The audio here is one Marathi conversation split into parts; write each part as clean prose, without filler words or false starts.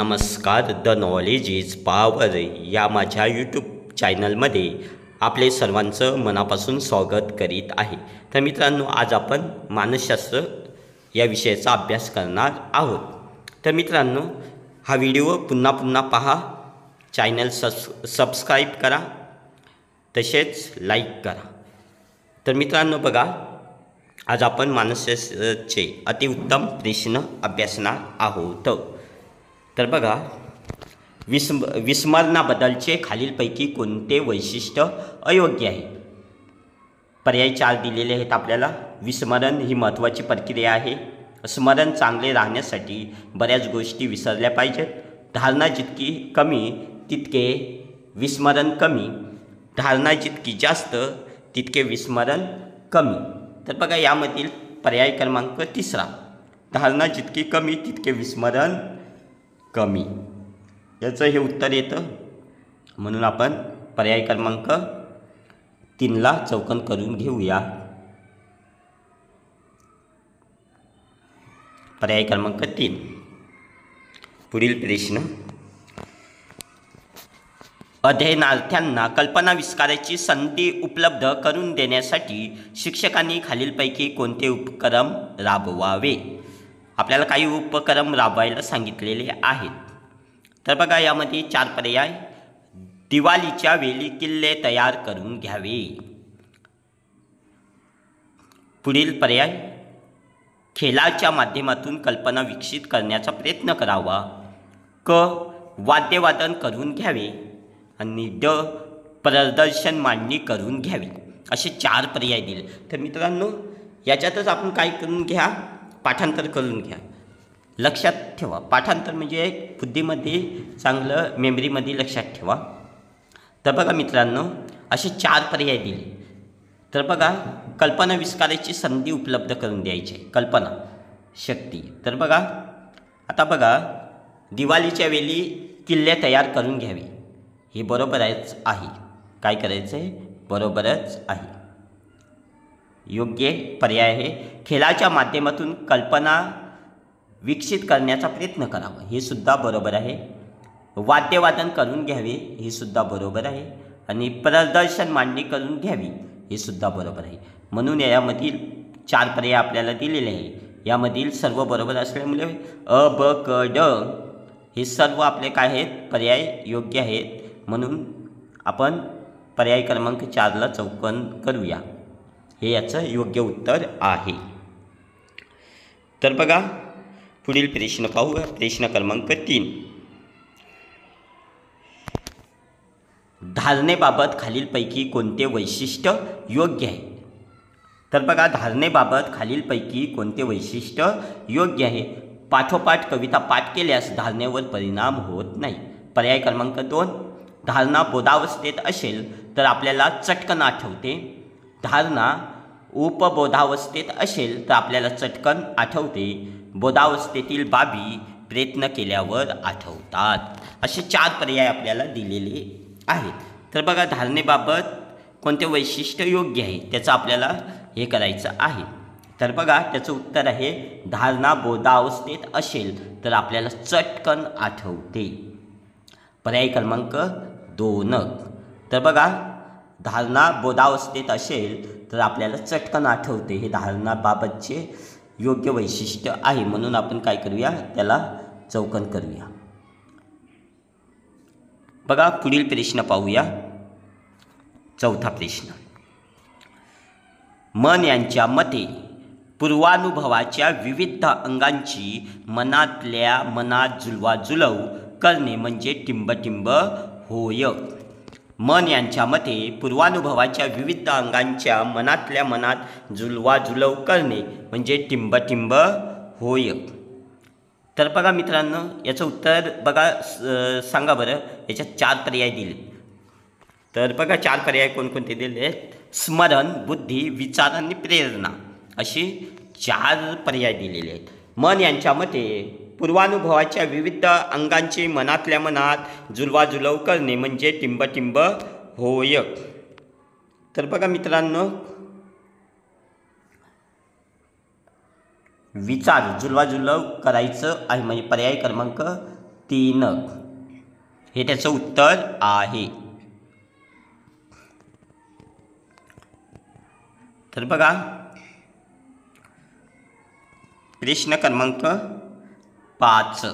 नमस्कार. द नॉलेज इज पॉवर या माझ्या यूट्यूब चॅनलमध्ये आपले सर्वांचं मनापासून स्वागत करीत आहे. तर मित्रांनो, आज आपण मानसशास्त्र या विषयाचा अभ्यास करणार आहोत. तर मित्रांनो, हा व्हिडिओ पुन्हा पुन्हा पहा, चॅनल सबस्क्राईब करा, तसेच लाईक करा. तर मित्रांनो बघा, आज आपण मानसशास्त्राचे अतिउत्तम प्रश्न अभ्यासणार आहोत. तर बघा, विस्मरणाबद्दलचे खालीलपैकी कोणते वैशिष्ट्य अयोग्य आहे? पर्याय 4 दिलेले आहेत आपल्याला. विस्मरण ही महत्त्वाची प्रक्रिया आहे. स्मरण चांगले राहण्यासाठी बऱ्याच गोष्टी विसरल्या पाहिजेत. धारणा जितकी कमी तितके विस्मरण कमी, धारणा जितकी जास्त तितके विस्मरण कमी. तर बघा, यामधील पर्याय क्रमांक 3, धारणा जितकी कमी तितके विस्मरण कमी, याचं हे उत्तर येतं. म्हणून आपण पर्याय क्रमांक 3ला चौकन करून घेऊया. पर्याय क्रमांक 3. पुढील प्रश्न, अध्ययनार्थ्यांना कल्पनाविष्काराची संधी उपलब्ध करून देण्यासाठी शिक्षकांनी खालीलपैकी कोणते उपक्रम राबवावे? आपल्याला काही उपक्रम राबवायला सांगितलेले आहेत. तर बघा, यामध्ये 4 पर्याय. दिवाळीच्या वेळी किल्ले तयार करून घ्यावे. पुढील पर्याय, खेळाच्या माध्यमातून कल्पना विकसित करण्याचा प्रयत्न करावा. क, वाद्यवादन करून घ्यावे. आणि ड, प्रदर्शन मांडणी करून घ्यावी. असे 4 पर्याय दिले. तर मित्रांनो, याच्यातच आपण काय करून घ्या, पाठांतर करून घ्या. लक्षात ठेवा, पाठांतर म्हणजे बुद्धीमध्ये चांगलं, मेमरीमध्ये लक्षात ठेवा. तर बघा मित्रांनो, असे 4 पर्याय दिले. तर बघा, कल्पनाविष्काराची संधी उपलब्ध करून द्यायची आहे, कल्पना शक्ती. तर बघा, आता बघा, दिवाळीच्या वेळी किल्ले तयार करून घ्यावे, हे बरोबरच आहे. काय करायचं आहे? बरोबरच आहे. योग्य पर्याय आहे. खेळाच्या माध्यमातून कल्पना विकसित करण्याचा प्रयत्न करावा, हे सुद्धा बरोबर आहे. वाद्यवादन करून घ्यावे, हे सुद्धा बरोबर आहे. आणि प्रदर्शन मांडणी करून घ्यावी, हे सुद्धा बरोबर आहे. म्हणून यामधील 4 पर्याय आपल्याला दिलेले आहे. यामधील सर्व बरोबर असल्यामुळे अ, ब, क, ड हे सर्व आपले काय आहेत? पर्याय योग्य आहेत. म्हणून आपण पर्याय क्रमांक 4ला चौकन करूया. हे याचं योग्य उत्तर आहे. तर बघा, पुढील प्रश्न पाहूया. प्रश्न क्रमांक 3. धारणेबाबत खालीलपैकी कोणते वैशिष्ट्य योग्य आहे? तर बघा, धारणेबाबत खालीलपैकी कोणते वैशिष्ट्य योग्य आहे? पाठोपाठ कविता पाठ केल्यास धारणेवर परिणाम होत नाही. पर्याय क्रमांक 2, धारणा बोधावस्थेत असेल तर आपल्याला चटकन आठवते. धारणा उपबोधावस्थेत असेल तर आपल्याला चटकन आठवते. बोधावस्थेतील बाबी प्रयत्न केल्यावर आठवतात. असे 4 पर्याय आपल्याला दिलेले आहेत. तर बघा, धारणेबाबत कोणते वैशिष्ट्य योग्य आहे त्याचं आपल्याला हे करायचं आहे. तर बघा, त्याचं उत्तर आहे, धारणा बोधावस्थेत असेल तर आपल्याला चटकन आठवते. पर्याय क्रमांक 2. तर बघा, धारणा बोधावस्थेत असेल तर आपल्याला चटकन आठवते, हे धारणाबाबतचे योग्य वैशिष्ट्य आहे. म्हणून आपण काय करूया, त्याला चौकन करूया. बघा, पुढील प्रश्न पाहूया. 4था प्रश्न, मन यांच्या मते पूर्वानुभवाच्या विविध अंगांची मनातल्या मनात जुळवाजुळव करणे म्हणजे टिंबटिंब होय. मन यांच्या मते पूर्वानुभवाच्या विविध अंगांच्या मनातल्या मनात जुळवाजुळव करणे म्हणजे टिंबटिंब होय. तर बघा मित्रांनो, याचं उत्तर बघा, सांगा बरं. याच्यात 4 पर्याय दिले. तर बघा, 4 पर्याय कोणकोणते दिले आहेत? स्मरण, बुद्धी, विचार आणि प्रेरणा, असे 4 पर्याय दिलेले आहेत. मन यांच्या मते पूर्वानुभवाच्या विविध अंगांची मनातल्या मनात जुळवाजुळव करणे म्हणजे टिंबटिंब होय. तर बघा मित्रांनो, विचार जुळवाजुळव करायचं आहे, म्हणजे पर्याय क्रमांक 3 हे त्याचं उत्तर आहे. तर बघा प्रश्न क्रमांक 5.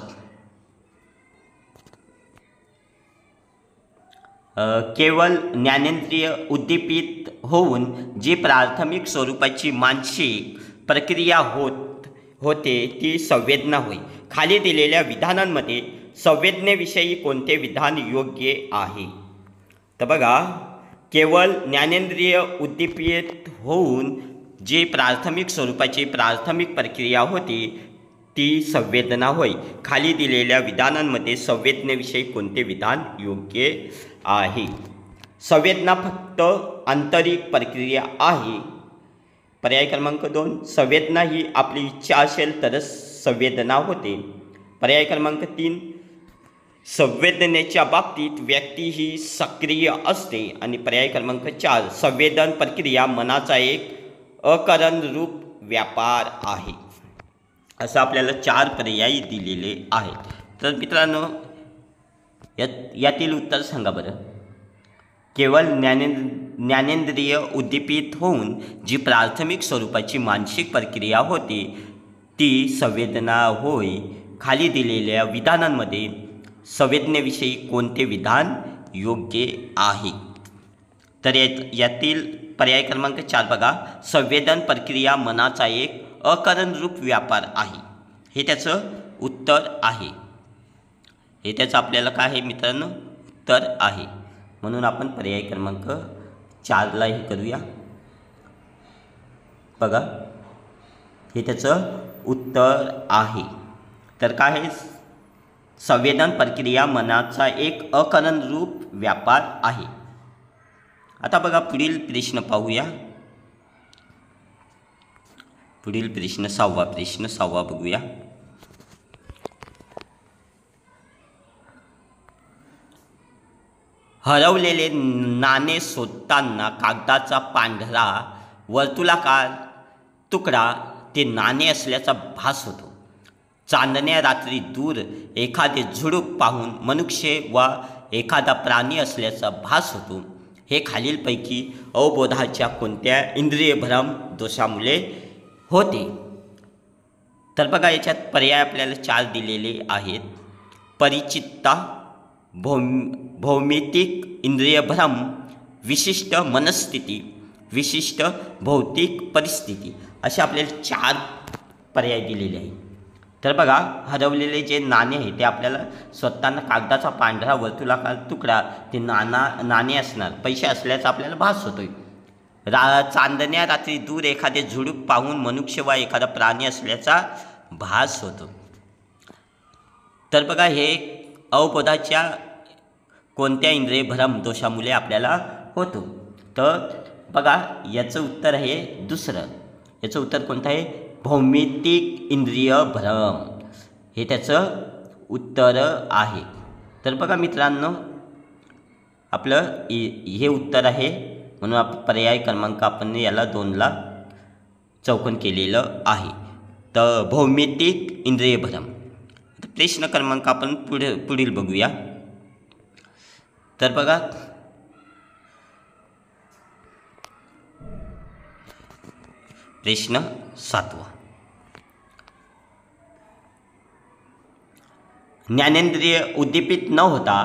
केवळ ज्ञानेंद्रिय उद्दीपित होऊन जी प्राथमिक स्वरूपाची मानसिक प्रक्रिया होते ती संवेदना होय. खाली दिलेल्या विधानांमध्ये संवेदनेविषयी कोणते विधान योग्य आहे? तर बघा केवळ ज्ञानेंद्रिय उद्दीपित होऊन जी प्राथमिक स्वरूपाची प्राथमिक प्रक्रिया होती ती संवेदना होय. खाली दिलेल्या विधानांमध्ये संवेदनेविषयी कोणते विधान योग्य आहे? संवेदना फक्त आंतरिक प्रक्रिया आहे. पर्याय क्रमांक 2 संवेदना ही आपली इच्छा असेल तरच संवेदना होते. पर्याय क्रमांक 3 संवेदनेच्या बाबतीत व्यक्ती ही सक्रिय असते. आणि पर्याय क्रमांक 4 संवेदन प्रक्रिया मनाचा एक अकारण रूप व्यापार आहे. असं आपल्याला 4 पर्याय दिलेले आहेत. तर मित्रांनो यातील उत्तर सांगा बरं. केवळ ज्ञानेंद्रिय उद्दीपित होऊन जी प्राथमिक स्वरूपाची मानसिक प्रक्रिया होती ती संवेदना होय. खाली दिलेल्या विधानांमध्ये संवेदनेविषयी कोणते विधान योग्य आहे? तर यातील पर्याय क्रमांक 4 बघा संवेदन प्रक्रिया मनाचा एक अकारण रूप व्यापार आहे. हे त्याचं उत्तर आहे. हे त्याचं आपल्याला काय आहे मित्रांनो उत्तर आहे. म्हणून आपण पर्याय क्रमांक 4ला हे करूया. बघा हे त्याचं उत्तर आहे. तर काय आहे संवेदन प्रक्रिया मनाचा एक अकारण रूप व्यापार आहे. आता बघा पुढील प्रश्न पाहूया. पुढील प्रश्न 6वा बघूया. हरवलेले नाणे शोधताना कागदाचा पांढरा वर्तुळाकार तुकडा ते नाणे असल्याचा भास होतो. चांदण्या रात्री दूर एखादे झुडूप पाहून मनुष्य वा एखादा प्राणी असल्याचा भास होतो. हे खालीलपैकी अवबोधाच्या कोणत्या इंद्रिय भ्रम दोषामुळे होते? तर बघा याच्यात पर्याय आपल्याला 4 दिलेले आहेत. परिचितता, भौमितिक इंद्रिय भ्रम, विशिष्ट मनस्थिती, विशिष्ट भौतिक परिस्थिती असे आपल्याला 4 पर्याय दिलेले आहेत. तर बघा हरवलेले जे नाणे आहे ते आपल्याला स्वतःना कागदाचा पांढरा वर्तुळाकार तुकडा ते नाणे असणार पैसे असल्याचा आपल्याला भास होतोय. चांदण्या रात्री दूर एखादे झुडूप पाहून मनुष्य वा एखादा प्राणी असल्याचा भास होतो. तर बघा हे अवबोधाच्या कोणत्या इंद्रिय भ्रम दोषामुळे आपल्याला होतो? तर बघा याचं उत्तर आहे दुसरं. याचं उत्तर कोणतं आहे? भौमितिक इंद्रिय भ्रम हे त्याचं उत्तर आहे. तर बघा मित्रांनो आपलं हे उत्तर आहे. म्हणून पर्याय क्रमांक आपण याला 2ला चौकोन केलेलं आहे. तर भौमितिक इंद्रिय भ्रम. प्रश्न क्रमांक आपण पुढील बघूया. तर बघा प्रश्न 7वा. ज्ञानेंद्रिय उद्दीपित न होता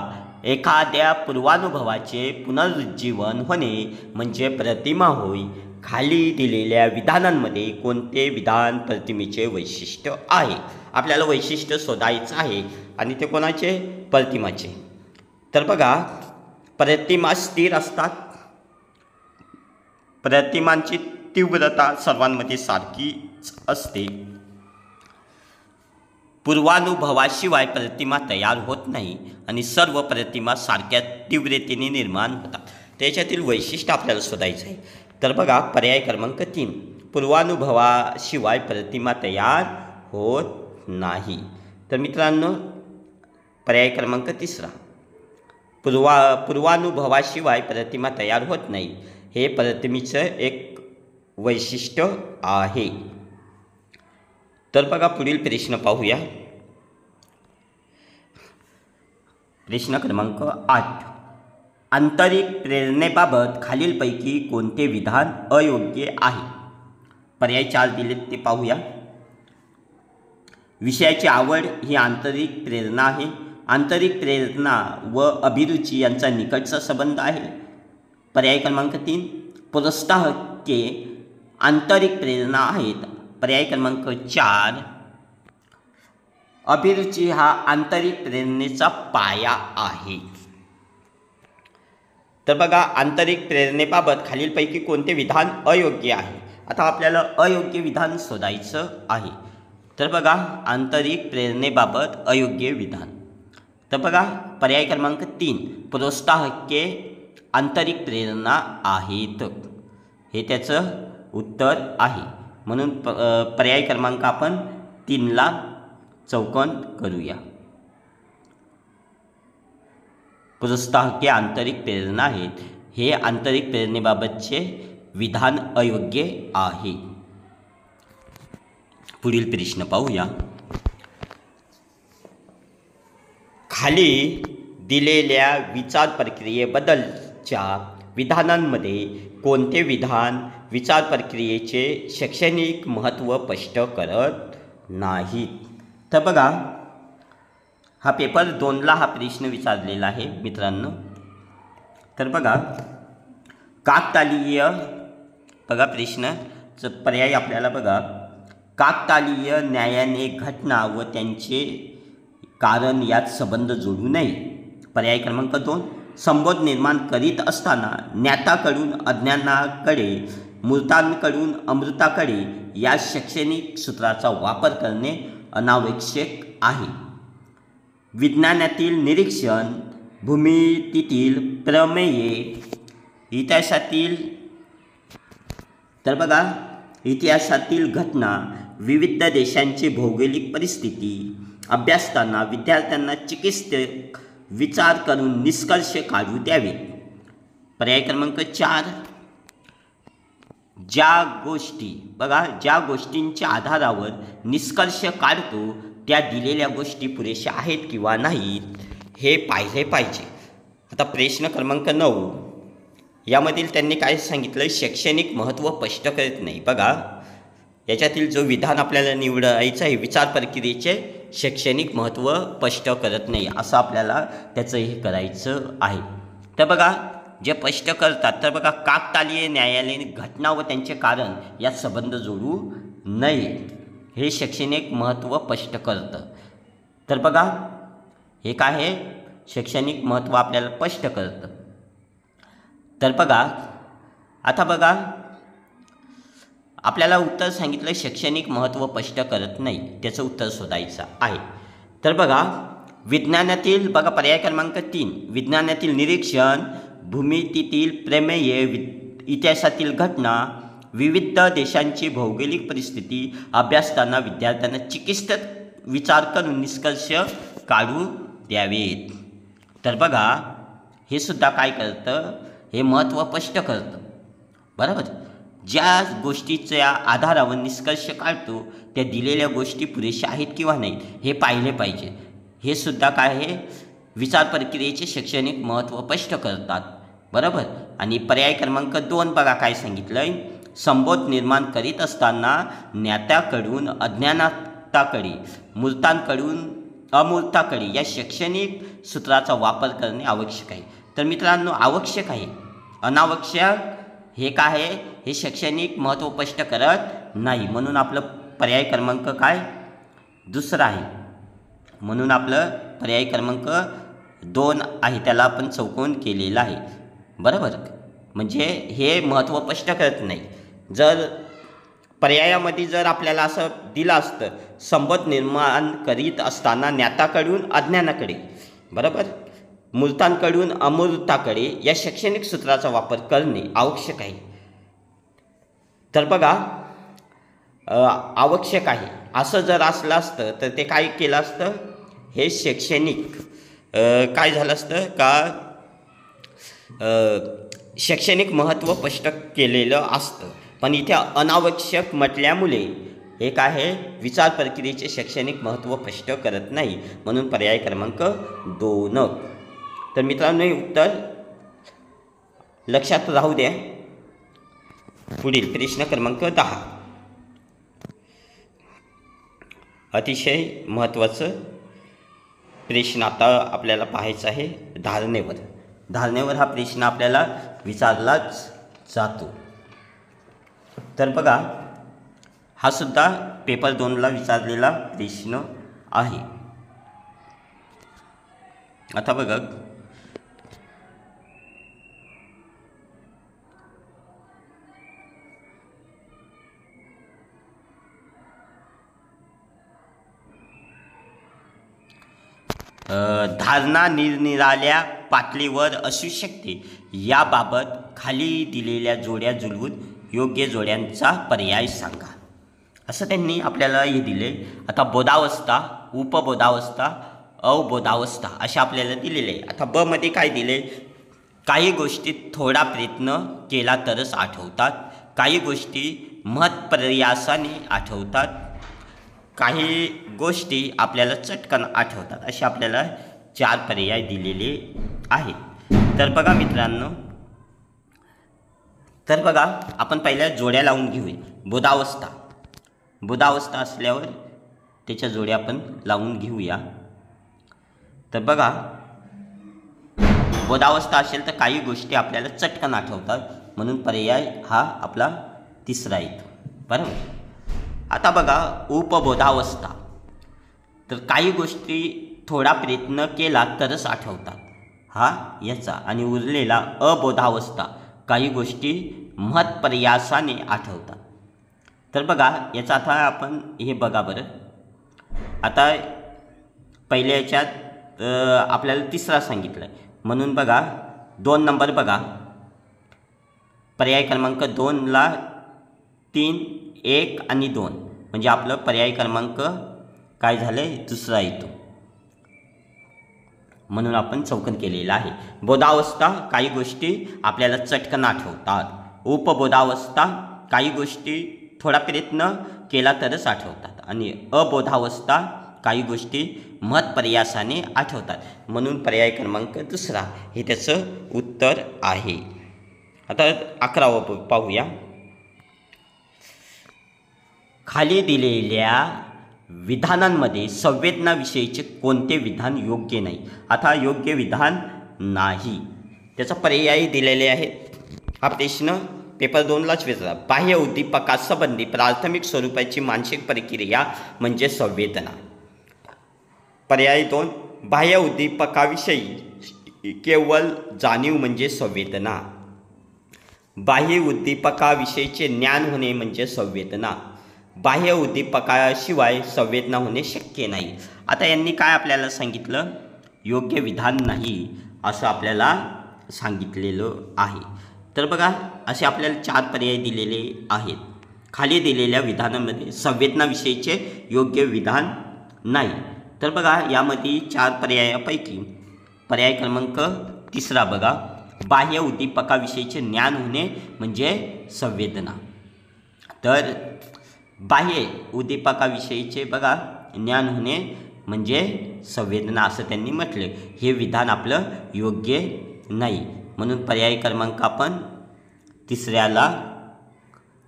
एखाद्या पूर्वानुभवाचे पुनरुज्जीवन होणे म्हणजे प्रतिमा होय. खाली दिलेल्या विधानांमध्ये कोणते विधान प्रतिमेचे वैशिष्ट्य आहे? आपल्याला वैशिष्ट्य शोधायचं आहे आणि ते कोणाचे? प्रतिमाचे. तर बघा प्रतिमा स्थिर असतात. प्रतिमांची तीव्रता सर्वांमध्ये सारखीच असते. पूर्वानुभवाशिवाय प्रतिमा तयार होत नाही आणि सर्व प्रतिमा सारख्या तीव्रतेने निर्माण होतात. त्याच्यातील वैशिष्ट्य आपल्याला शोधायचं आहे. तर बघा पर्याय क्रमांक 3 पूर्वानुभवाशिवाय प्रतिमा तयार होत नाही. तर मित्रांनो पर्याय क्रमांक 3 पूर्वानुभवाशिवाय प्रतिमा तयार होत नाही हे प्रतिमेचं एक वैशिष्ट्य आहे. तर बघा पुढील प्रश्न पाहूया. प्रश्न क्रमांक 8. आंतरिक प्रेरणेबाबत खालीलपैकी कोणते विधान अयोग्य आहे? पर्याय 4 दिलेत ते पाहूया. विषयाची आवड ही आंतरिक प्रेरणा आहे. आंतरिक प्रेरणा व अभिरुची यांचा निकटचा संबंध आहे. पर्याय क्रमांक 3. प्रोत्साहके आंतरिक प्रेरणा आहेत. पर्याय क्रमांक 4. अभिरुची हा आंतरिक प्रेरणेचा पाया आहे. तर बघा, आंतरिक प्रेरणेबाबत खालीलपैकी कोणते विधान अयोग्य आहे? आता आपल्याला अयोग्य विधान शोधायचं आहे. तर बघा, आंतरिक प्रेरणेबाबत अयोग्य विधान. तर बघा, पर्याय क्रमांक 3. प्रोत्साहके आंतरिक प्रेरणा आहेत, हे त्याचं उत्तर आहे. म्हणून पर्याय क्रमांक आपण 3ला चौकोन करूया. प्रोत्साहके आंतरिक प्रेरणा आहेत, हे आंतरिक प्रेरणेबाबतचे विधान अयोग्य आहे. पुढील प्रश्न पाहूया. खाली दिलेल्या विचार प्रक्रियेबद्दलच्या विधानांमध्ये कोणते विधान विचार प्रक्रियेचे शैक्षणिक महत्त्व स्पष्ट करत नाहीत? तर बघा, हा पेपर 2ला हा प्रश्न विचारलेला आहे मित्रांनो. तर बघा, काकतालीय, बघा प्रश्नाचं पर्याय आपल्याला बघा, काकतालीय न्यायाने घटना व त्यांचे कारण यात संबंध जोडू नये. पर्याय क्रमांक 2. संबोध निर्माण करीत असताना ज्ञाताकडून अज्ञानाकडे, मूर्तांकडून अमृताकडे या शैक्षणिक सूत्राचा वापर करणे अनावश्यक आहे. विज्ञानातील निरीक्षण, भूमितीतील प्रमेये, इतिहासातील, तर बघा, इतिहासातील घटना, विविध देशांची भौगोलिक परिस्थिती अभ्यासताना विद्यार्थ्यांना चिकित्सक विचार करून निष्कर्ष काढू द्यावे. पर्याय क्रमांक 4. ज्या गोष्टी, बघा, ज्या गोष्टींच्या आधारावर निष्कर्ष काढतो त्या दिलेल्या गोष्टी पुरेशा आहेत किंवा नाहीत हे पाहिले पाहिजे. आता प्रश्न क्रमांक 9 यामधील त्यांनी काय सांगितलं? शैक्षणिक महत्त्व स्पष्ट करत नाही. बघा, याच्यातील जो विधान आपल्याला निवडायचं आहे, विचार प्रक्रियेचे शैक्षणिक महत्त्व स्पष्ट करत नाही, असं आपल्याला त्याचं हे करायचं आहे. तर बघा, जे स्पष्ट करतात, तर बघा, काकतालीय न्यायालयाने घटना व त्यांचे कारण यात संबंध जोडू नये, हे शैक्षणिक महत्त्व स्पष्ट करतं. तर बघा, हे काय आहे? शैक्षणिक महत्त्व आपल्याला स्पष्ट करतं. तर बघा, आता बघा, आपल्याला उत्तर सांगितलं शैक्षणिक महत्त्व स्पष्ट करत नाही, त्याचं उत्तर शोधायचं आहे. तर बघा, विज्ञानातील, बघा पर्याय क्रमांक 3, विज्ञानातील निरीक्षण, भूमितीतील प्रमेये, इतिहासातील घटना, विविध देशांची भौगोलिक परिस्थिती अभ्यासताना विद्यार्थ्यांना चिकित्सक विचार करून निष्कर्ष काढू द्यावेत. तर बघा, हे सुद्धा काय करतं? हे महत्त्व स्पष्ट करतं. बरोबर, ज्या गोष्टीच्या आधारावर निष्कर्ष काढतो त्या दिलेल्या गोष्टी पुरेशा आहेत किंवा नाहीत हे पाहिले पाहिजे. हे सुद्धा काय आहे? विचार प्रक्रियेचे शैक्षणिक महत्त्व स्पष्ट करतात. बरोबर. आणि पर्याय क्रमांक 2 बघा काय सांगितलं आहे? संबोध निर्माण करीत असताना ज्ञात्याकडून अज्ञानाताकडे, मूर्तांकडून अमूर्ताकडे या शैक्षणिक सूत्राचा वापर करणे आवश्यक आहे. तर मित्रांनो, आवश्यक आहे, अनावश्यक हे काय आहे? हे शैक्षणिक महत्त्व स्पष्ट करत नाही. म्हणून आपलं पर्याय क्रमांक काय? 2 आहे. म्हणून आपलं पर्याय क्रमांक 2 आहे, त्याला आपण चौकोन केलेला आहे. बरोबर. म्हणजे हे महत्त्व स्पष्ट करत नाही. जर पर्यायामध्ये जर आपल्याला असं दिलं असतं, संबंध निर्माण करीत असताना ज्ञाताकडून अज्ञानाकडे, बरोबर, मूर्तांकडून अमूर्ताकडे या शैक्षणिक सूत्राचा वापर करणे आवश्यक आहे. तर बघा, आवश्यक आहे असं जर असलं असतं तर ते काय केलं असतं? हे शैक्षणिक काय झालं असतं का? शैक्षणिक महत्त्व स्पष्ट केलेलं असतं. पण इथे अनावश्यक म्हटल्यामुळे हे काय आहे? विचार प्रक्रियेचे शैक्षणिक महत्त्व स्पष्ट करत नाही. म्हणून पर्याय क्रमांक 2 तर मित्रांनो हे उत्तर लक्षात राहू द्या. पुढील प्रश्न क्रमांक 10, अतिशय महत्त्वाचं प्रश्न आता आपल्याला पाहायचा आहे. धारणेवर हा प्रश्न आपल्याला विचारलाच जातो. तर बघा, हा सुद्धा पेपर 2ला विचारलेला प्रश्न आहे. आता बघा, धारणा निरनिराळ्या पातळीवर असू शकते. याबाबत खाली दिलेल्या जोड्या जुळवून योग्य जोड्यांचा पर्याय सांगा, असं त्यांनी आपल्याला हे दिले. आता बोधावस्था, उपबोधावस्था, अवबोधावस्था अशा आपल्याला दिलेले आहे. आता ब मध्ये काय दिले? काही गोष्टी थोडा प्रयत्न केला तरच आठवतात, काही गोष्टी महत्प्रयासाने आठवतात, काही गोष्टी आपल्याला चटकन आठवतात, असे आपल्याला 4 पर्याय दिलेले आहेत. तर बघा मित्रांनो, तर बघा आपण पहिल्या जोड्या लावून घेऊया. बोधावस्था असल्यावर त्याच्या जोड्या आपण लावून घेऊया. तर बघा, बोधावस्था असेल तर काही गोष्टी आपल्याला चटकन आठवतात, म्हणून पर्याय हा आपला 3रा येतो. बरोबर. आता बघा उपबोधावस्था, तर काही गोष्टी थोडा प्रयत्न केला तरच आठवतात, हा याचा. आणि उरलेला अबोधावस्था, काही गोष्टी महत्प्रयासाने आठवतात. तर बघा याचा आता आपण हे बघा बरं. आता पहिल्या याच्यात आपल्याला 3रा सांगितलं आहे, म्हणून बघा 2 नंबर बघा, पर्याय क्रमांक 2ला 3, 1 आणि 2 म्हणजे आपलं पर्याय क्रमांक काय झालं? 2रा येतो, म्हणून आपण चौकन केलेला आहे. बोधावस्था, काही गोष्टी आपल्याला चटकन आठवतात. उपबोधावस्था, काही गोष्टी थोडा प्रयत्न केला तरच आठवतात. आणि अबोधावस्था, काही गोष्टी महत्प्रयासाने आठवतात, म्हणून पर्याय क्रमांक 2रा हे त्याचं उत्तर आहे. आता 11वं पाहूया. खाली दिलेल्या विधानांमध्ये संवेदनाविषयीचे कोणते विधान योग्य नाही? आता योग्य विधान नाही, त्याचा पर्याय दिलेले आहेत. हा प्रश्न पेपर 2लाच विचारला. बाह्य उद्दीपकासंबंधी प्राथमिक स्वरूपाची मानसिक प्रक्रिया म्हणजे संवेदना. पर्याय 2, बाह्य उद्दीपकाविषयी केवळ जाणीव म्हणजे संवेदना. बाह्य उद्दीपकाविषयीचे ज्ञान होणे म्हणजे संवेदना. बाह्य उद्दीपकाशिवाय संवेदना होणे शक्य नाही. आता यांनी काय आपल्याला सांगितलं? योग्य विधान नाही असं आपल्याला सांगितलेलं आहे. तर बघा असे आपल्याला 4 पर्याय दिलेले आहेत. खाली दिलेल्या विधानामध्ये संवेदनाविषयीचे योग्य विधान नाही. तर बघा यामध्ये 4 पर्यायापैकी पर्याय क्रमांक 3रा बघा, बाह्य उद्दीपकाविषयीचे ज्ञान होणे म्हणजे संवेदना. तर बाह्य उद्दीपकाविषयीचे बघा ज्ञान होणे म्हणजे संवेदना असं त्यांनी म्हटले. हे विधान आपलं योग्य नाही, म्हणून पर्याय क्रमांक आपण 3ऱ्याला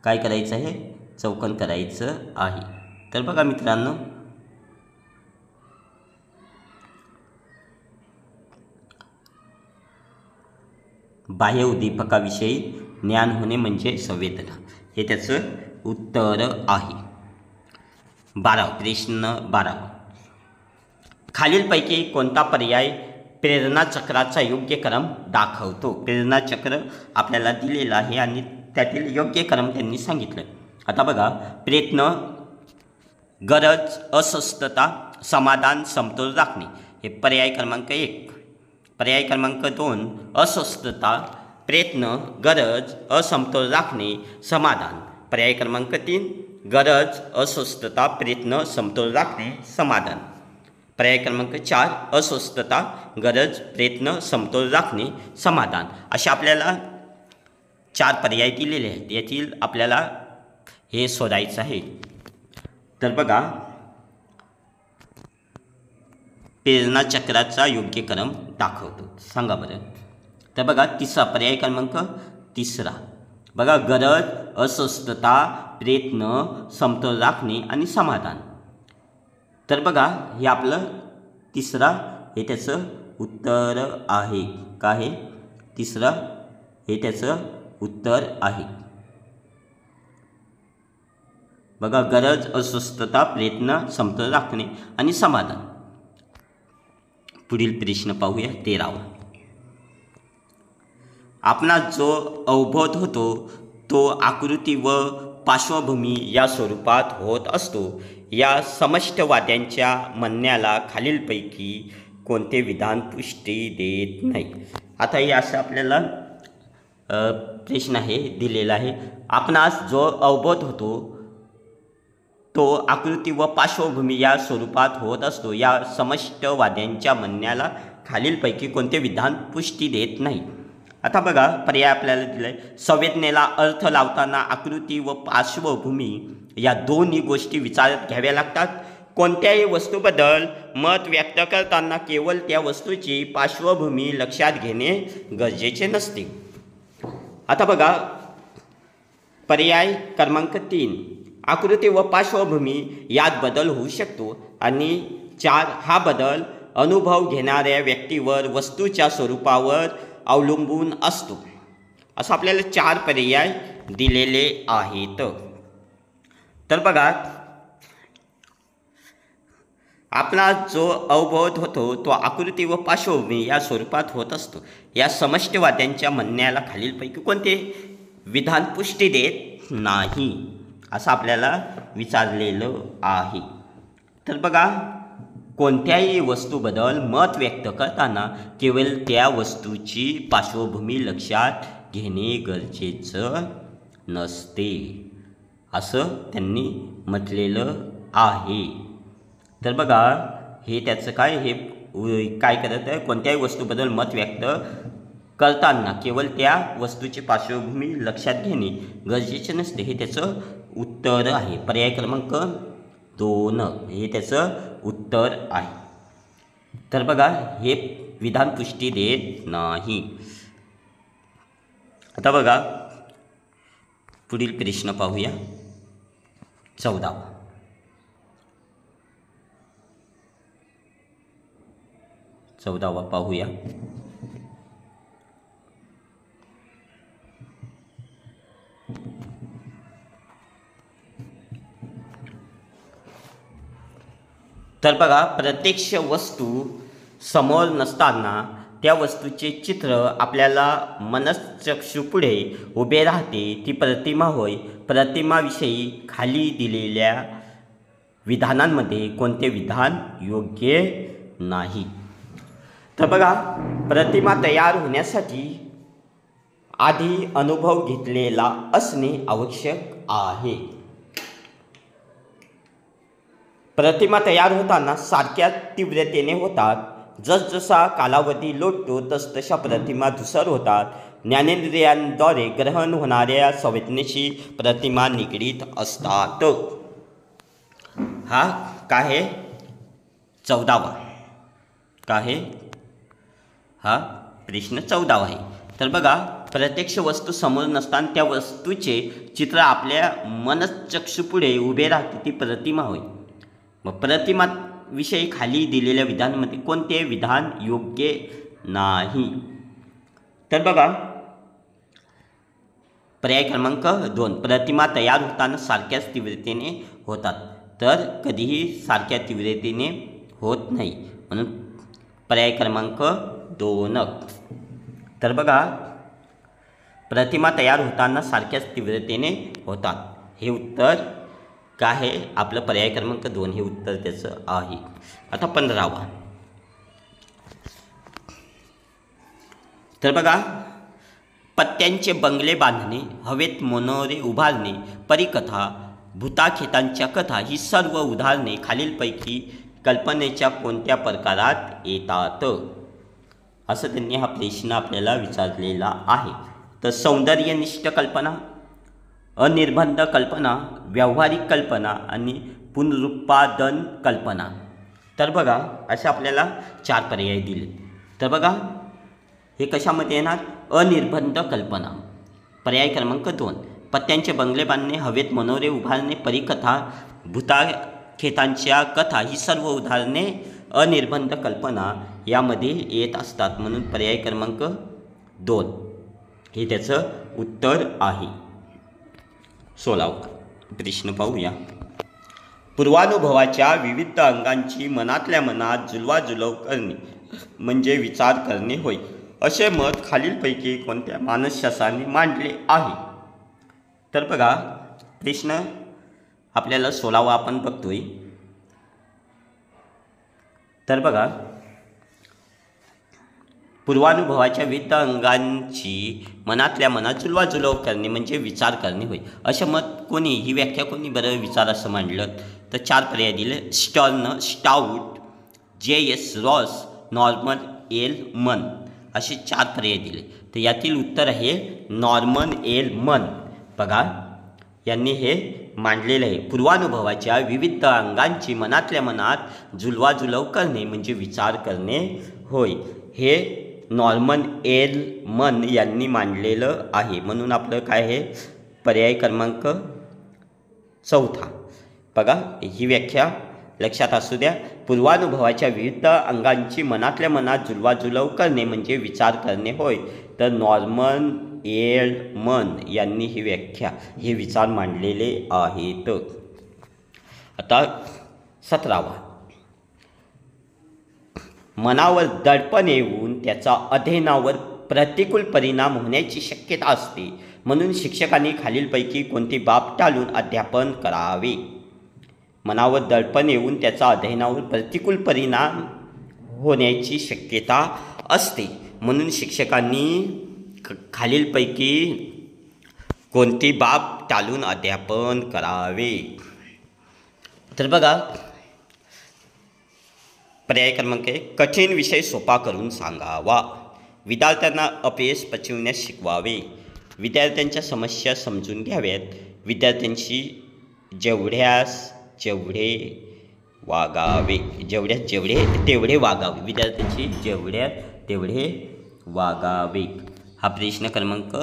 काय करायचं आहे? चौकन करायचं आहे. तर बघा मित्रांनो, बाह्य उद्दीपकाविषयी ज्ञान होणे म्हणजे संवेदना हे त्याचं उत्तर आहे. 12 प्रश्न 12, खालीलपैकी कोणता पर्याय प्रेरणाचक्राचा योग्य क्रम दाखवतो? प्रेरणाचक्र आपल्याला दिलेलं आहे आणि त्यातील योग्य क्रम त्यांनी सांगितलं. आता बघा, प्रयत्न, गरज, अस्वस्थता, समाधान, समतोल राखणे हे पर्याय क्रमांक 1. पर्याय क्रमांक 2, अस्वस्थता, प्रयत्न, गरज, असमतोल राखणे, समाधान. पर्याय क्रमांक 3, गरज, अस्वस्थता, प्रयत्न, समतोल राखणे, समाधान. पर्याय क्रमांक 4, अस्वस्थता, गरज, प्रयत्न, समतोल राखणे, समाधान. असे आपल्याला 4 पर्याय दिलेले आहेत. यातील आपल्याला हे शोधायचं आहे. तर बघा प्रेरणाचक्राचा योग्य क्रम दाखवतो? सांगा बरं. तर बघा तिसरा पर्याय क्रमांक तिसरा बघा, गरज, अस्वस्थता, प्रयत्न, समतोल राखणे आणि समाधान. तर बघा हे आपलं तिसरा हे त्याचं उत्तर आहे. काय आहे? तिसरा हे त्याचं उत्तर आहे. बघा, गरज, अस्वस्थता, प्रयत्न, समतोल राखणे आणि समाधान. पुढील प्रश्न पाहूया 13वा. आपणास जो अवबोध होतो तो आकृती व पार्श्वभूमी या स्वरूपात होत असतो. या समष्टवाद्यांच्या म्हणण्याला खालीलपैकी कोणते विधान पुष्टी देत नाही? आता हे असं आपल्याला प्रश्न आहे दिलेला आहे. आपणास जो अवबोध होतो तो आकृती व पार्श्वभूमी या स्वरूपात होत असतो. या समष्टवाद्यांच्या म्हणण्याला खालीलपैकी कोणते विधान पुष्टी देत नाही? आता बघा पर्याय आपल्याला दिला आहे. संवेदनेला अर्थ लावताना आकृती व पार्श्वभूमी या दोन्ही गोष्टी विचारात घ्याव्या लागतात. कोणत्याही वस्तूबद्दल मत व्यक्त करताना केवळ त्या वस्तूची पार्श्वभूमी लक्षात घेणे गरजेचे नसते. आता बघा पर्याय क्रमांक 3, आकृती व पार्श्वभूमी यात बदल होऊ शकतो. आणि 4, हा बदल अनुभव घेणाऱ्या व्यक्तीवर, वस्तूच्या स्वरूपावर अवलंबून असतो. असं आपल्याला 4 पर्याय दिलेले आहेत. तर बघा आपला जो अवबोध होतो तो आकृती व पार्श्वभूमी या स्वरूपात होत असतो. या समष्टवाद्यांच्या म्हणण्याला खालीलपैकी कोणते विधान पुष्टी देत नाही असं आपल्याला विचारलेलं आहे. तर बघा कोणत्याही वस्तूबद्दल मत व्यक्त करताना केवळ त्या वस्तूची पार्श्वभूमी लक्षात घेणे गरजेचं नसते असं त्यांनी म्हटलेलं आहे. तर बघा हे त्याचं काय हे काय करत आहे, कोणत्याही वस्तूबद्दल मत व्यक्त करताना केवळ त्या वस्तूची पार्श्वभूमी लक्षात घेणे गरजेचे नसते हे त्याचं उत्तर आहे. पर्याय क्रमांक 2 हे त्याचं उत्तर आहे. तर बघा हे विधान पुष्टी देत नाही. आता बघा पुढील प्रश्न पाहूया 14वा. पाहूया. तर बघा प्रत्यक्ष वस्तू समोर नसताना त्या वस्तूचे चित्र आपल्याला मनश्चक्षुपुढे उभे राहते. ती प्रतिमा होय. प्रतिमाविषयी खाली दिलेल्या विधानांमध्ये कोणते विधान योग्य नाही? तर बघा प्रतिमा तयार होण्यासाठी आधी अनुभव घेतलेला असणे आवश्यक आहे. प्रतिमा तयार होताना सारख्या तीव्रतेने होतात. जसजसा कालावधी लोटतो तसतशा प्रतिमा धूसर होतात. ज्ञानेंद्रियांद्वारे ग्रहण होणाऱ्या संवेदनेशी प्रतिमा निगडीत असतात. हा काय आहे 14वा. काय आहे हा प्रश्न 14वा आहे. तर बघा प्रत्यक्ष वस्तू समोर नसताना त्या वस्तूचे चित्र आपल्या मनश्चक्षुपुढे उभे राहते ती प्रतिमा होय. मग प्रतिमा विषयी खाली दिलेल्या विधानामध्ये कोणते विधान योग्य नाही? तर बघा पर्याय क्रमांक 2 प्रतिमा तयार होताना सारख्याच तीव्रतेने होतात. तर कधीही सारख्या तीव्रतेने होत नाही म्हणून पर्याय क्रमांक 2. तर बघा प्रतिमा तयार होताना सारख्याच तीव्रतेने होतात हे उत्तर काय आहे आपलं पर्याय क्रमांक 2 हे उत्तर त्याचं आहे. आता 15वा. तर बघा पत्त्यांचे बंगले बांधणे, हवेत मनोरे उभारणे, परिकथा, भूताखेतांच्या कथा ही सर्व उदाहरणे खालीलपैकी कल्पनेच्या कोणत्या प्रकारात येतात? असं त्यांनी हा प्रश्न आपल्याला विचारलेला आहे. तर सौंदर्यनिष्ठ कल्पना, अनिर्बंध कल्पना, व्यावहारिक कल्पना आणि पुनरुत्पादन कल्पना. तर बघा असे आपल्याला 4 पर्याय दिले. तर बघा हे कशामध्ये येणार? अनिर्बंध कल्पना. पर्याय क्रमांक 2, पत्त्यांचे बंगले बांधणे, हवेत मनोरे उभारणे, परीकथा, भूताखेतांच्या कथा ही सर्व उदाहरणे अनिर्बंध कल्पना यामध्ये येत असतात. म्हणून पर्याय क्रमांक 2 हे त्याचं उत्तर आहे. 16वा प्रश्न पाहूया. पूर्वानुभवाच्या विविध अंगांची मनातल्या मनात जुलवाजुलव करणे म्हणजे विचार करणे होय, असे मत खालीलपैकी कोणत्या मानसशास्त्राने मांडले आहे? तर बघा प्रश्न आपल्याला 16वा आपण बघतोय. तर बघा पूर्वानुभवाच्या विविध अंगांची मनातल्या मनात जुलवाजुलव करणे म्हणजे विचार करणे होय, असे मत कोणी, ही व्याख्या कोणी बरं विचार असं मांडलं? तर 4 पर्याय दिले. Stern, stout, J.S. Ross, Norman L मन असे 4 पर्याय दिले. तर यातील उत्तर आहे नॉर्मन एल मन. बघा यांनी हे मांडलेलं आहे. पूर्वानुभवाच्या विविध अंगांची मनातल्या मनात जुलवाजुलव करणे म्हणजे विचार करणे होय, हे नॉर्मन एल मन यांनी मांडलेलं आहे. म्हणून आपलं काय आहे? पर्याय क्रमांक 4. बघा ही व्याख्या लक्षात असू द्या. पूर्वानुभवाच्या विविध अंगांची मनातल्या मनात जुलवाजुलव करणे म्हणजे विचार करणे होय, तर नॉर्मन एल मन यांनी ही व्याख्या, हे विचार मांडलेले आहेत. आता 17वा. मनावर दडपण येऊन त्याचा अध्ययनावर प्रतिकूल परिणाम होण्याची शक्यता असते, म्हणून शिक्षकांनी खालीलपैकी कोणती बाब टाळून अध्यापन करावे? मनावर दडपण येऊन त्याचा अध्ययनावर प्रतिकूल परिणाम होण्याची शक्यता असते, म्हणून शिक्षकांनी खालीलपैकी कोणती बाब टाळून अध्यापन करावे? तर बघा पर्याय क्रमांक 1, कठीण विषय सोपा करून सांगावा, विद्यार्थ्यांना अपयश पचवण्यास शिकवावे, विद्यार्थ्यांच्या समस्या समजून घ्याव्यात, विद्यार्थ्यांशी जेवढे वागावे, तेवढे वागावे, विद्यार्थ्यांशी तेवढे वागावे. हा प्रश्न क्रमांक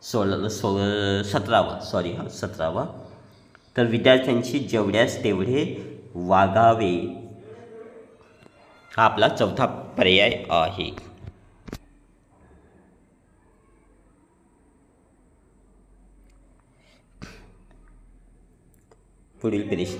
17वा. तर विद्यार्थ्यांशी तेवढे वागावे हा आपला 4था पर्याय आहे. पुढील प्रश्न.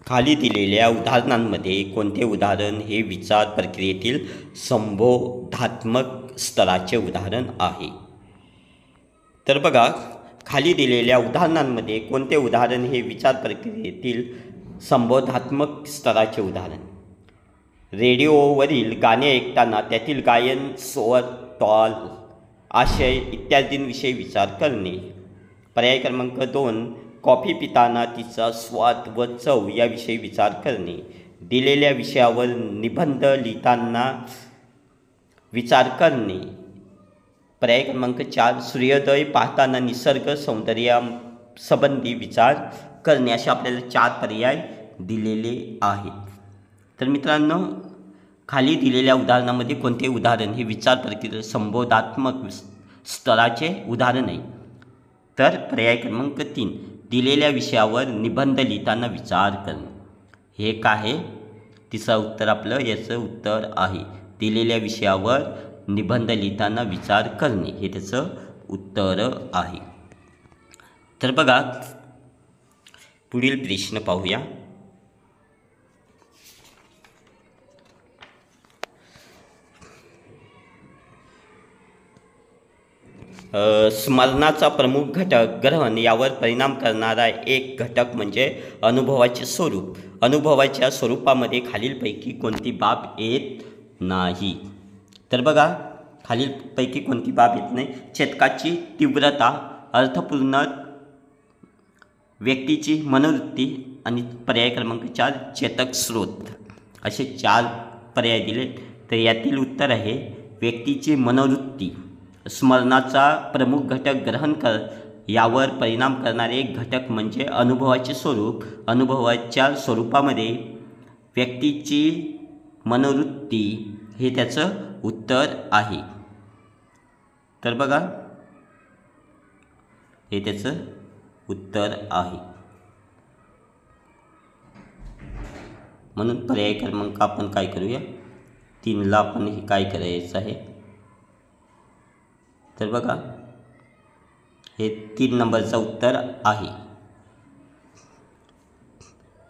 खाली दिलेल्या उदाहरणांमध्ये कोणते उदाहरण हे विचार प्रक्रियेतील संबोधात्मक स्तराचे उदाहरण आहे? तर बघा खाली दिलेल्या उदाहरणांमध्ये कोणते उदाहरण हे विचार प्रक्रियेतील संबोधात्मक स्तराचे उदाहरण? रेडिओवरील गाणे ऐकताना त्यातील गायन, स्वर, ताल, आशय इत्यादींविषयी विचार करणे. पर्याय क्रमांक 2, कॉफी पिताना तिचा स्वाद व चव याविषयी विचार करणे. दिलेल्या विषयावर निबंध लिहिताना विचार करणे. पर्याय क्रमांक 4, सूर्योदय पाहताना निसर्ग सौंदर्यासंबंधी विचार करणे. असे आपल्याला 4 पर्याय दिलेले आहेत. तर मित्रांनो खाली दिलेल्या उदाहरणामध्ये कोणते उदाहरण हे विचार प्रक्रियेतील संबोधात्मक स्तराचे उदाहरण आहे? तर पर्याय क्रमांक 3, दिलेल्या विषयावर निबंध लिहिताना विचार करणे. हे काय आहे? तिसरं उत्तर आपलं याचं उत्तर आहे दिलेल्या विषयावर निबंध लिहिताना विचार करणे, हे त्याचं उत्तर आहे. तर बघा पुढील प्रश्न पाहूया. स्मरणाचा प्रमुख घटक ग्रहण यावर परिणाम करणारा एक घटक म्हणजे अनुभवाचे स्वरूप. अनुभवाच्या स्वरूपामध्ये खालीलपैकी कोणती बाब येत नाही? तर बघा खालीलपैकी कोणती बाब येत नाही? चेतकाची तीव्रता, अर्थपूर्ण व्यक्तीची मनोवृत्ती आणि पर्याय क्रमांक 4 चेतक स्रोत. असे 4 पर्याय दिले. तर यातील उत्तर आहे व्यक्तीची मनोवृत्ती, स्मरणाचा प्रमुख घटक ग्रहण यावर परिणाम करणारे एक घटक म्हणजे अनुभवाचे स्वरूप. अनुभवाच्या स्वरूपामध्ये व्यक्तीची मनोवृत्ती हे त्याचं उत्तर आहे. तर बघा हे त्याचं उत्तर आहे. म्हणून पर्याय क्रमांक आपण काय करूया 3ला आपण हे काय करायचं आहे. तर बघा हे 3 नंबरचं उत्तर आहे.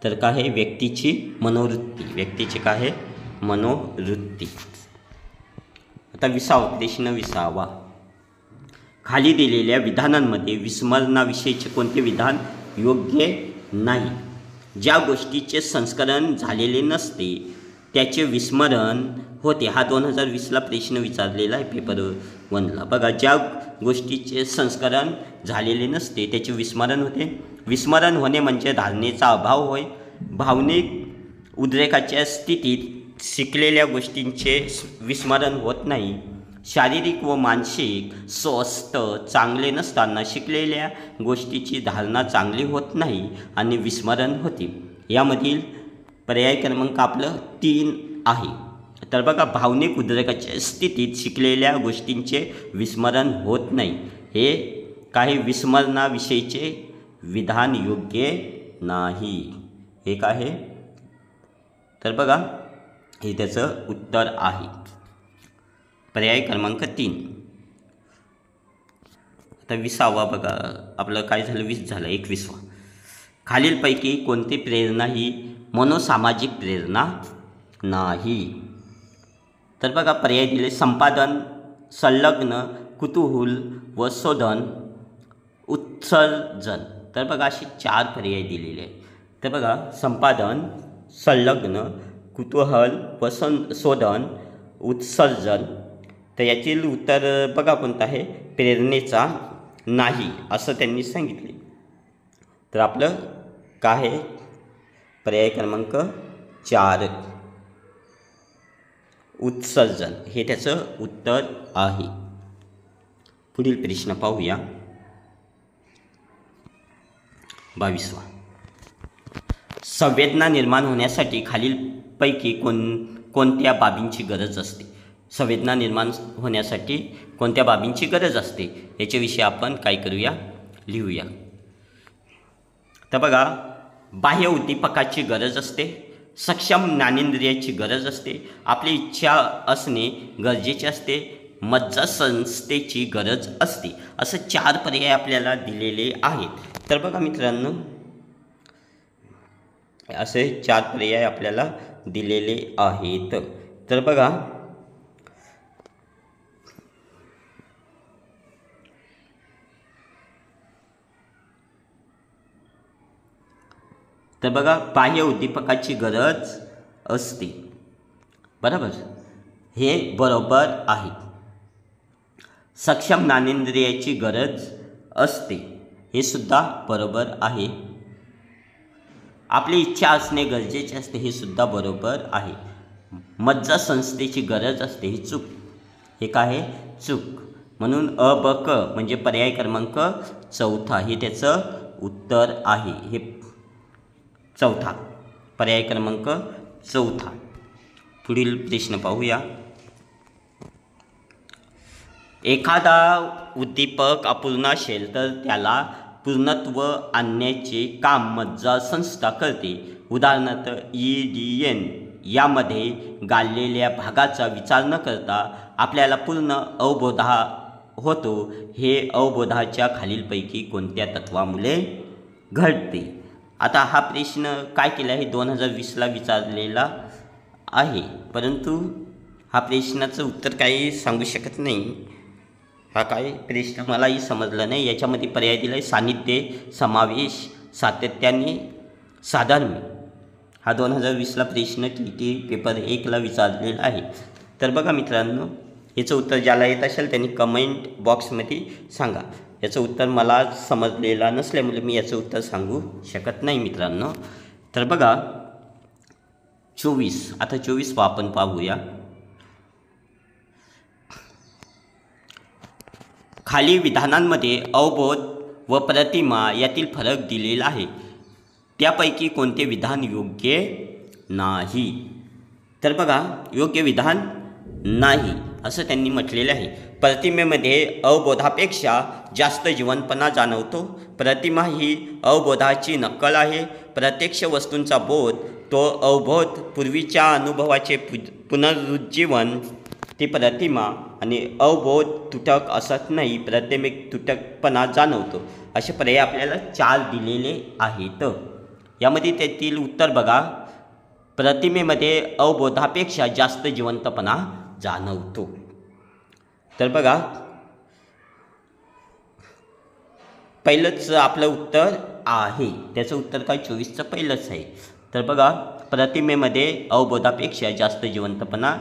तर काय आहे व्यक्तीची मनोवृत्ती. व्यक्तीची काय आहे मनोवृत्ती. आता 20वा खाली दिलेल्या विधानांमध्ये विस्मरणाविषयीचे कोणते विधान योग्य नाही. ज्या गोष्टीचे संस्करण झालेले नसते त्याचे विस्मरण होते. हा 2020ला प्रश्न विचारलेला आहे पेपर 1ला. बघा ज्या गोष्टीचे संस्करण झालेले नसते त्याचे विस्मरण होते. विस्मरण होणे म्हणजे धारणेचा अभाव होय. भावनिक उद्रेकाच्या स्थितीत शिकलेल्या गोष्टींचे विस्मरण होत नाही. शारीरिक व मानसिक स्वास्थ्य चांगले नसताना शिकलेल्या गोष्टीची धारणा चांगली होत नाही आणि विस्मरण होते. यामधील पर्याय क्रमांक आपलं 3 आहे. तर बघा भावनिक उद्रेकाच्या स्थितीत शिकलेल्या गोष्टींचे विस्मरण होत नाही. हे काही विस्मरणाविषयीचे विधान योग्य नाही. हे काय आहे तर बघा हे त्याचं उत्तर आहे. पर्याय क्रमांक 3. आता 20वा बघा आपलं काय झालं 20 झालं. 21वा खालीलपैकी कोणती प्रेरणा ही मनोसामाजिक प्रेरणा नाही. तर बघा पर्याय दिले संपादन, संलग्न, कुतूहल व शोधन, उत्सर्जन. तर बघा असे 4 पर्याय दिलेले आहेत. तर बघा संपादन, संलग्न, कुतूहल व शोधन, उत्सर्जन. तर यातील उत्तर बघा कोणतं आहे प्रेरणेचा नाही असं त्यांनी सांगितले. तर आपलं काय आहे पर्याय क्रमांक 4 उत्सर्जन हे त्याचं उत्तर आहे. पुढील प्रश्न पाहूया 22वा संवेदना निर्माण होण्यासाठी खालीलपैकी कोणत्या बाबींची गरज असते. संवेदना निर्माण होण्यासाठी कोणत्या बाबींची गरज असते याच्याविषयी आपण काय करूया लिहूया. तर बघा बाह्य उद्दीपकाची गरज असते, सक्षम ज्ञानेंद्रियाची गरज असते, आपली इच्छा असणे गरजेचे असते, मज्जासंस्थेची गरज असते. असं 4 पर्याय आपल्याला दिलेले आहेत. तर बघा मित्रांनो असे 4 पर्याय आपल्याला दिलेले आहेत. तर बघा बाह्य उद्दीपकाची गरज असते. बरोबर हे बरोबर आहे. सक्षम ज्ञानेंद्रियाची गरज असते हे सुद्धा बरोबर आहे. आपली इच्छा असणे गरजेचे असते हे सुद्धा बरोबर आहे. मज्जासंस्थेची गरज असते ही चूक. हे काय आहे चूक. म्हणून अ ब क म्हणजे पर्याय क्रमांक 4 हे त्याचं उत्तर आहे. हे 4 पर्याय क्रमांक 4. पुढील प्रश्न पाहूया. एखादा उद्दीपक अपूर्ण असेल तर त्याला पूर्णत्व आणण्याचे काम मज्जासंस्था करते. उदाहरणार्थ EDN यामध्ये गाळलेल्या भागाचा विचार न करता आपल्याला पूर्ण अवबोधा होतो. हे अवबोधाच्या खालीलपैकी कोणत्या तत्वामुळे घडते. आता हा प्रश्न काय केला आहे 2020ला विचारलेला आहे, परंतु हा प्रश्नाचं उत्तर काही सांगू शकत नाही. हा काय प्रश्न मलाही समजला नाही. याच्यामध्ये पर्याय दिला आहे सान्निध्य, समावेश, सातत्याने, साधर्म्य. हा 2020ला प्रश्न TT पेपर 1ला विचारलेला आहे. तर बघा मित्रांनो याचं उत्तर ज्याला येत असेल त्यांनी कमेंट बॉक्समध्ये सांगा. याचं उत्तर मला समजलेला नसल्यामुळे मी याचं उत्तर सांगू शकत नाही मित्रांनो. तर बघा 24 आता 24 आपण पाहूया. खाली विधानांमध्ये अवबोध व प्रतिमा यातील फरक दिलेला आहे. त्यापैकी कोणते विधान योग्य नाही? तर बघा, योग्य विधान नाही असं त्यांनी म्हटलेलं आहे. प्रतिमेमध्ये अवबोधापेक्षा जास्त जिवंतपणा जाणवतो. प्रतिमा ही अवबोधाची नक्कल आहे. प्रत्यक्ष वस्तूंचा बोध तो अवबोध पूर्वीच्या अनुभवाचे पुनरुज्जीवन. ती प्रतिमा आणि अवबोध तुटक असत नाही, प्रतिमेत तुटकपणा जाणवतो. असे पर्याय आपल्याला 4 दिलेले आहेत. यामध्ये त्यातील उत्तर बघा, प्रतिमेमध्ये अवबोधापेक्षा जास्त जिवंतपणा जाणवतो. तर बघा, पहिलंच आपलं उत्तर आहे. त्याचं उत्तर काय 24चं पहिलंच आहे. तर बघा, प्रतिमेमध्ये अवबोधापेक्षा जास्त जिवंतपणा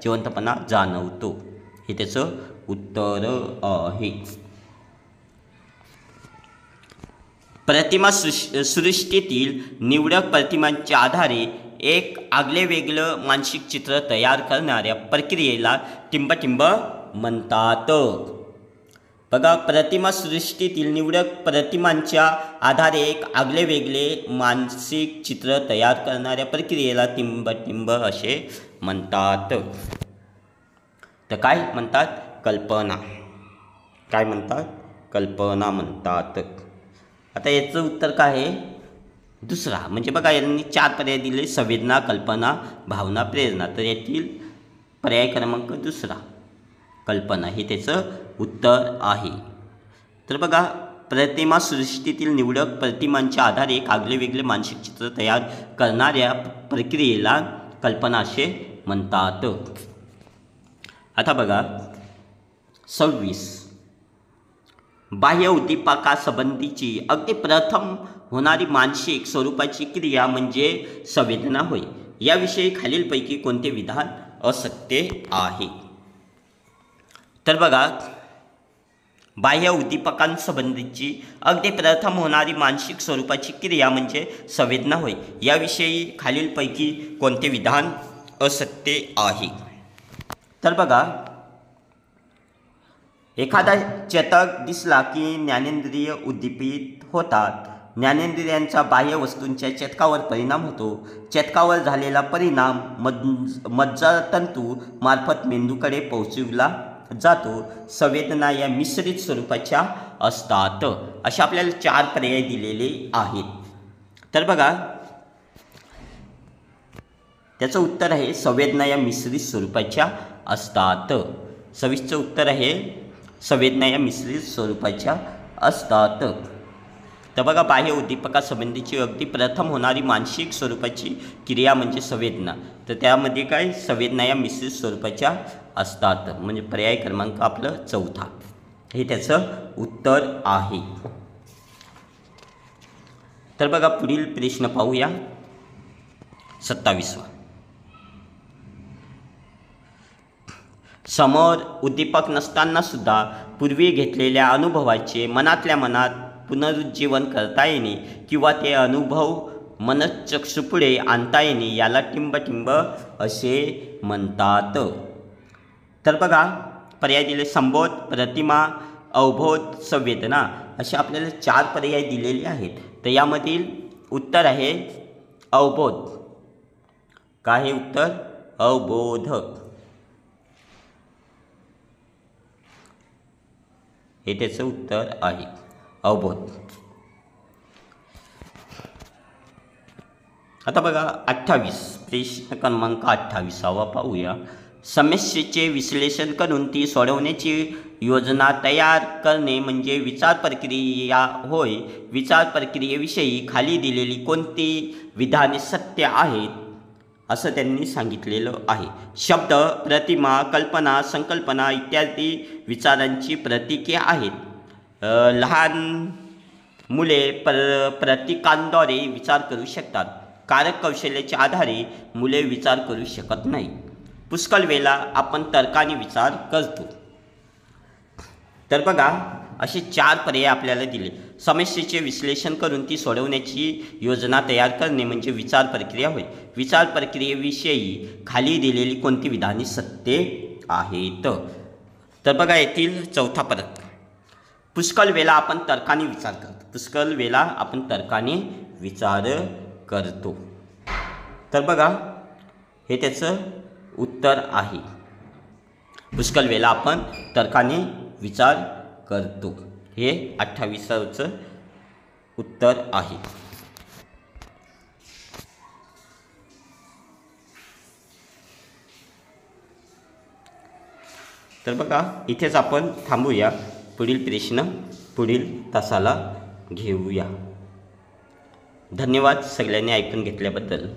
जिवंतपणा जाणवतो, हे त्याचं उत्तर आहे. प्रतिमा सृष्टीतील निवडक प्रतिमांच्या आधारे एक आगळेवेगळं मानसिक चित्र तयार करणाऱ्या प्रक्रियेला टिंबटिंब म्हणतात. बघा, प्रतिमा सृष्टीतील निवडक प्रतिमांच्या आधारे एक आगळेवेगळे मानसिक चित्र तयार करणाऱ्या प्रक्रियेला टिंबटिंब असे म्हणतात. तर काय म्हणतात? कल्पना. काय म्हणतात? कल्पना म्हणतात. आता याचं उत्तर काय आहे? दुसरा. म्हणजे बघा, यांनी 4 पर्याय दिले: संवेदना, कल्पना, भावना, प्रेरणा. तर यातील पर्याय क्रमांक दुसरा, कल्पना, हे त्याचं उत्तर आहे. तर बघा, प्रतिमा सृष्टीतील निवडक प्रतिमांच्या आधारे एक आगळेवेगळे मानसिक चित्र तयार करणाऱ्या प्रक्रियेला कल्पना असे म्हणतात. आता बघा, 26. बाह्य उद्दीपकासंबंधीची अगदी प्रथम होणारी मानसिक स्वरूपाची क्रिया म्हणजे संवेदना होय. याविषयी खालीलपैकी कोणते विधान असत्य आहे? तर बघा, बाह्य उद्दीपकांसंबंधीची अगदी प्रथम होणारी मानसिक स्वरूपाची क्रिया म्हणजे संवेदना होय. याविषयी खालीलपैकी कोणते विधान असत्य आहे? तर बघा, एखादा चेतक दिसला की ज्ञानेंद्रिय उद्दीपित होतात. ज्ञानेंद्रियांचा बाह्य वस्तूंच्या चेतकावर परिणाम होतो. चेतकावर झालेला परिणाम मज्जातंतू मार्फत मेंदूकडे पोहोचविला जातो. संवेदना या मिश्रित स्वरूपाच्या असतात. असे आपल्याला 4 पर्याय दिलेले आहेत. तर बघा, त्याचं उत्तर आहे संवेदना या मिश्रित स्वरूपाच्या असतात. 26चं उत्तर आहे संवेदना या मिश्रित स्वरूपाच्या असतात. तर बघा, बाह्य उद्दीपकासंबंधीची अगदी प्रथम होणारी मानसिक स्वरूपाची क्रिया म्हणजे संवेदना. तर त्यामध्ये काय? संवेदना या मिश्रित स्वरूपाच्या असतात. म्हणजे पर्याय क्रमांक आपलं 4, हे त्याचं उत्तर आहे. तर बघा, पुढील प्रश्न पाहूया, 27वा. समोर उद्दीपक नसताना सुद्धा पूर्वी घेतलेल्या अनुभवाचे मनातल्या मनात पुनरुज्जीवन करता येणे किंवा ते अनुभव मनचक्षुपुढे आणता येणे याला टिंबटिंब असे म्हणतात. तर बघा, पर्याय दिले: संबोध, प्रतिमा, अवबोध, संवेदना. असे आपल्याला 4 पर्याय दिलेले आहेत. तर यामधील उत्तर आहे अवबोध. काय हे उत्तर? अवबोध, हे त्याचं उत्तर आहे, अवबोध. आता बघा, 28, प्रश्न क्रमांक 28वा पाहूया. समस्येचे विश्लेषण करून ती सोडवण्याची योजना तयार करणे म्हणजे विचार प्रक्रिया होय. विचार प्रक्रियेविषयी खाली दिलेली कोणती विधाने सत्य आहेत असं त्यांनी सांगितलेलं आहे. शब्द, प्रतिमा, कल्पना, संकल्पना इत्यादी विचारांची प्रतीके आहेत. लहान मुले प्रतीकांद्वारे विचार करू शकतात. कारक कौशल्याच्या आधारे मुले विचार करू शकत नाही. पुष्कळ वेळा आपण तर्काने विचार करतो. तर बघा, असे 4 पर्याय आपल्याला दिले. समस्येचे विश्लेषण करून ती सोडवण्याची योजना तयार करणे म्हणजे विचार प्रक्रिया होय. विचार प्रक्रियेविषयी खाली दिलेली कोणती विधाने सत्य आहेत? तर बघा, येथील 4था परत. पुष्कळ वेळा आपण तर्काने विचार करतो. पुष्कळ वेळा आपण तर्काने विचार करतो. तर बघा हे त्याचं उत्तर आहे. पुष्कळ वेळा आपण तर्काने विचार करतो. हे 28चं उत्तर आहे. तर बघा इथेच आपण थांबूया. पुढील प्रश्न पुढील तासाला घेऊया. धन्यवाद सगळ्यांनी ऐकून घेतल्याबद्दल.